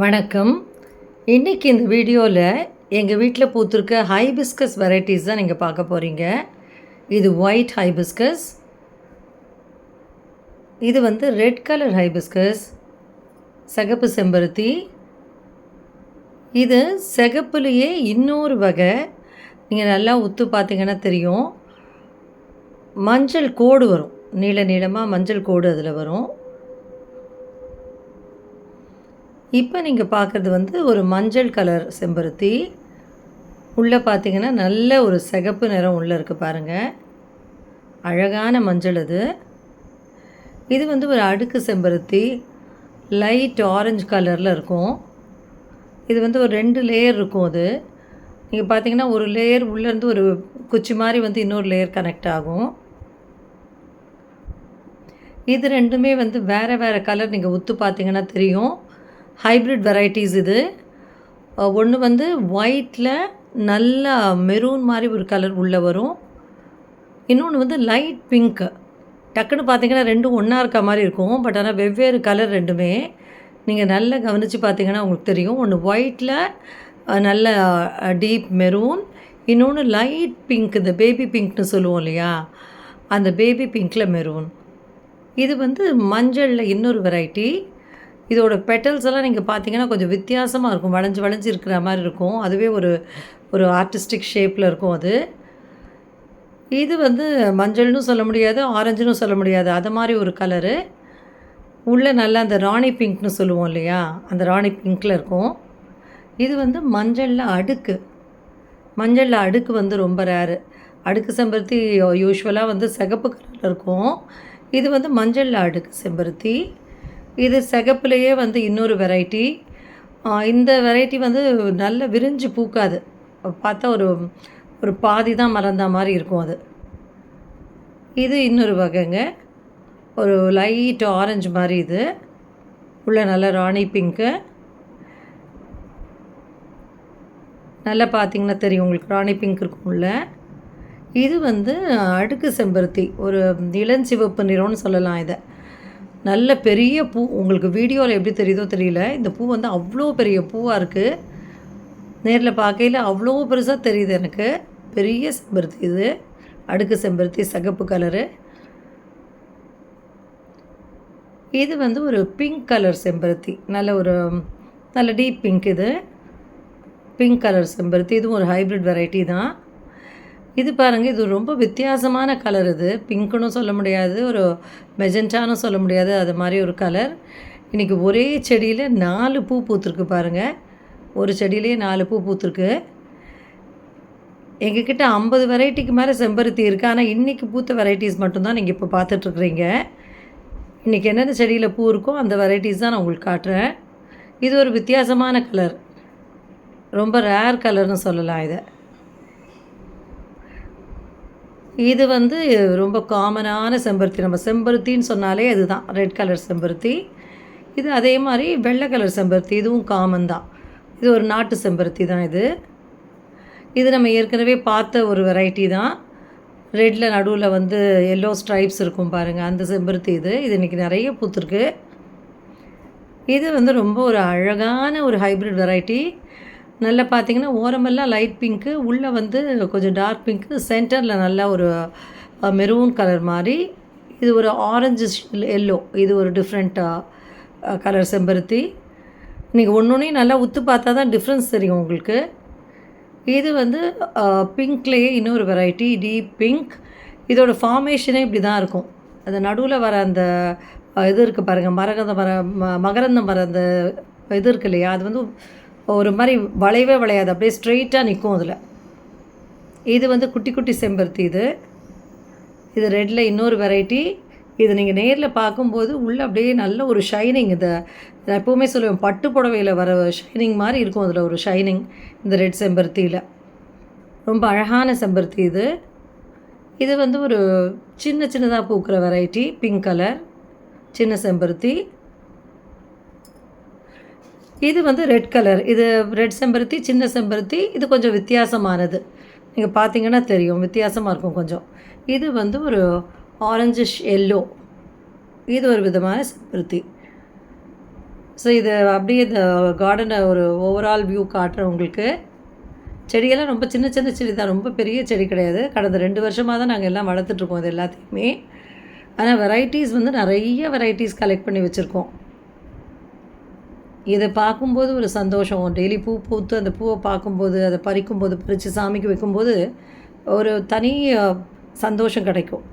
வணக்கம். இன்னைக்கு இந்த வீடியோல எங்க வீட்ல பூத்திருக்க ஹைபிஸ்கஸ் வெரைட்டீஸ் தான் நீங்க பார்க்க போறீங்க. இது ஒயிட் ஹைபிஸ்கஸ். இது ரெட் கலர் ஹைபிஸ்கஸ், சிகப்பு செம்பருத்தி. இது சிகப்புலேயே இன்னொரு வகை. நீங்க நல்லா உத்து பார்த்தீங்கன்னா தெரியும். மஞ்சள் கோடு வரும். நீள நீளமா மஞ்சள் கோடு அதில் வரும். இப்போ நீங்கள் பார்க்குறது ஒரு மஞ்சள் கலர் செம்பருத்தி. உள்ளே பார்த்தீங்கன்னா நல்ல ஒரு சிகப்பு நிறம் உள்ளே இருக்குது பாருங்கள். அழகான மஞ்சள் அது. இது ஒரு அடுக்கு செம்பருத்தி. லைட் ஆரஞ்சு கலரில் இருக்கும். இது ஒரு 2 லேயர் இருக்கும். அது நீங்கள் பார்த்தீங்கன்னா ஒரு லேயர் உள்ளேருந்து ஒரு குச்சி மாதிரி இன்னொரு லேயர் கனெக்ட் ஆகும். இது ரெண்டுமே வேறு வேறு கலர். நீங்கள் உத்து பார்த்தீங்கன்னா தெரியும். ஹைப்ரிட் வெரைட்டிஸ் இது. ஒன்று ஒயிட்டில் நல்லா மெரூன் மாதிரி ஒரு கலர் உள்ளே வரும். இன்னொன்று லைட் பிங்க்கு. டக்குன்னு பார்த்தீங்கன்னா ரெண்டும் ஒன்றா இருக்க மாதிரி இருக்கும். பட் ஆனால் வெவ்வேறு கலர் ரெண்டுமே. நீங்கள் நல்லா கவனித்து பார்த்தீங்கன்னா உங்களுக்கு தெரியும். ஒன்று ஒயிட்டில் நல்ல டீப் மெரூன், இன்னொன்று லைட் பிங்க், இந்த பேபி பிங்க்னு சொல்லுவோம் இல்லையா, அந்த பேபி பிங்க்கில் மெரூன். இது மஞ்சளில் இன்னொரு வெரைட்டி. இதோட பெட்டல்ஸ் எல்லாம் நீங்கள் பார்த்தீங்கன்னா கொஞ்சம் வித்தியாசமாக இருக்கும். வளைஞ்சு வளைஞ்சு இருக்கிற மாதிரி இருக்கும். அதுவே ஒரு ஆர்டிஸ்டிக் ஷேப்பில் இருக்கும் அது. இது மஞ்சள்னு சொல்ல முடியாது, ஆரஞ்சுன்னு சொல்ல முடியாது, அது மாதிரி ஒரு கலரு. உள்ளே நல்லா அந்த ராணி பிங்க்னு சொல்லுவோம் இல்லையா, அந்த ராணி பிங்க்கில் இருக்கும். இது மஞ்சளில் அடுக்கு. மஞ்சளில் அடுக்கு ரொம்ப ரேரு. அடுக்கு செம்பருத்தி யூஸ்வலாக சிகப்பு கலரில் இருக்கும். இது மஞ்சளில் அடுக்கு செம்பருத்தி. இது சிகப்புலேயே இன்னொரு வெரைட்டி. இந்த வெரைட்டி நல்ல விரிஞ்சு பூக்காது. பார்த்தா ஒரு பாதி தான் மலர்ந்த மாதிரி இருக்கும் அது. இது இன்னொரு வகைங்க. ஒரு லைட் ஆரஞ்சு மாதிரி இது. உள்ள நல்ல ராணி பிங்க்கு. நல்லா பார்த்தீங்கன்னா தெரியும் உங்களுக்கு, ராணி பிங்க் இருக்கும் உள்ள. இது அடுக்கு செம்பருத்தி. ஒரு இளஞ்சிவப்பு நிறம்னு சொல்லலாம் இதை. நல்ல பெரிய பூ. உங்களுக்கு வீடியோவில் எப்படி தெரியுதோ தெரியல. இந்த பூ அவ்வளோ பெரிய பூவாக இருக்குது. நேரில் பார்க்கையில் அவ்வளோ பெருசாக தெரியுது எனக்கு. பெரிய செம்பருத்தி இது. அடுக்கு செம்பருத்தி, சிகப்பு கலரு. இது ஒரு பிங்க் கலர் செம்பருத்தி. நல்ல டீப் பிங்க். இது பிங்க் கலர் செம்பருத்தி. இதுவும் ஒரு ஹைப்ரிட் வெரைட்டி தான். இது பாருங்கள், இது ரொம்ப வித்தியாசமான கலர். இது பிங்க்குன்னு சொல்ல முடியாது, ஒரு மெஜெண்டான்னு சொல்ல முடியாது, அது மாதிரி ஒரு கலர். இன்றைக்கி ஒரே செடியில் 4 பூ பூத்துருக்கு பாருங்கள். ஒரு செடியிலே 4 பூ பூத்துருக்கு. எங்ககிட்ட 50 வெரைட்டிக்கு மேலே செம்பருத்தி இருக்குது. ஆனால் இன்றைக்கி பூத்த வெரைட்டிஸ் மட்டும்தான் நீங்கள் இப்போ பார்த்துட்ருக்குறீங்க. இன்றைக்கி என்னென்ன செடியில் பூ இருக்கோ அந்த வெரைட்டிஸ் தான் நான் உங்களுக்கு காட்டுறேன். இது ஒரு வித்தியாசமான கலர். ரொம்ப ரேர் கலர்னு சொல்லலாம் இதை. இது ரொம்ப காமனான செம்பருத்தி. நம்ம செம்பருத்தின்னு சொன்னாலே அதுதான், ரெட் கலர் செம்பருத்தி. இது அதே மாதிரி வெள்ளை கலர் செம்பருத்தி. இதுவும் காமன் தான். இது ஒரு நாட்டு செம்பருத்தி தான் இது. இது நம்ம ஏற்கனவே பார்த்த ஒரு வெரைட்டி தான். ரெட்டில் நடுவில் எல்லோ ஸ்ட்ரைப்ஸ் இருக்கும் பாருங்கள், அந்த செம்பருத்தி இது. இது இன்றைக்கி நிறைய பூத்துருக்கு. இது ரொம்ப ஒரு அழகான ஒரு ஹைப்ரிட் வெரைட்டி. நல்லா பார்த்தீங்கன்னா ஓரமெல்லாம் லைட் பிங்க்கு, உள்ளே கொஞ்சம் டார்க் பிங்க்கு, சென்டரில் நல்லா ஒரு மெரூன் கலர் மாதிரி. இது ஒரு ஆரஞ்சு எல்லோ. இது ஒரு டிஃப்ரெண்ட் கலர் செம்பருத்தி. நீங்கள் ஒன்றையும் நல்லா உத்து பார்த்தா தான் டிஃப்ரென்ஸ் தெரியும் உங்களுக்கு. இது பிங்க்லேயே இன்னொரு வெரைட்டி, டீப் பிங்க். இதோட ஃபார்மேஷனே இப்படி தான் இருக்கும். அந்த நடுவில் வர அந்த இது இருக்குது பாருங்கள், மகரந்தம் வர அந்த இது இருக்குது இல்லையா, அது ஒரு மாதிரி வளையவே வளையாது, அப்படியே ஸ்ட்ரெயிட்டாக நிற்கும் அதில். இது குட்டி குட்டி செம்பருத்தி. இது ரெட்டில் இன்னொரு வெரைட்டி. இது நீங்கள் நேரில் பார்க்கும்போது உள்ளே அப்படியே நல்ல ஒரு ஷைனிங். நான் எப்போவுமே சொல்லுவேன், பட்டு புடவையில் வர ஷைனிங் மாதிரி இருக்கும் அதில் ஒரு ஷைனிங் இந்த ரெட் செம்பருத்தியில். ரொம்ப அழகான செம்பருத்தி இது. இது ஒரு சின்னதாக பூக்கிற வெரைட்டி, பிங்க் கலர் சின்ன செம்பருத்தி. இது ரெட் கலர். இது ரெட் செம்பருத்தி, சின்ன செம்பருத்தி. இது கொஞ்சம் வித்தியாசமானது. நீங்கள் பார்த்தீங்கன்னா தெரியும், வித்தியாசமாக இருக்கும் கொஞ்சம். இது ஒரு ஆரஞ்சிஷ் எல்லோ. இது ஒரு விதமான செம்பருத்தி. ஸோ இது அப்படியே இந்த கார்டனை ஒரு ஓவரால் வியூ காட்டுறேன் உங்களுக்கு. செடியெல்லாம் ரொம்ப சின்ன சின்ன செடி தான், ரொம்ப பெரிய செடி கிடையாது. கடந்த 2 வருஷமாக தான் நாங்கள் எல்லாம் வளர்த்துட்ருக்கோம் இது எல்லாத்தையுமே. ஆனால் வெரைட்டிஸ் வந்து நிறைய வெரைட்டிஸ் கலெக்ட் பண்ணி வச்சுருக்கோம். இதை பார்க்கும்போது ஒரு சந்தோஷம். டெய்லி பூ பூத்து அந்த பூவை பார்க்கும்போது, அதை பறிக்கும்போது, பறித்து சாமிக்கு வைக்கும்போது ஒரு தனி சந்தோஷம் கிடைக்கும்.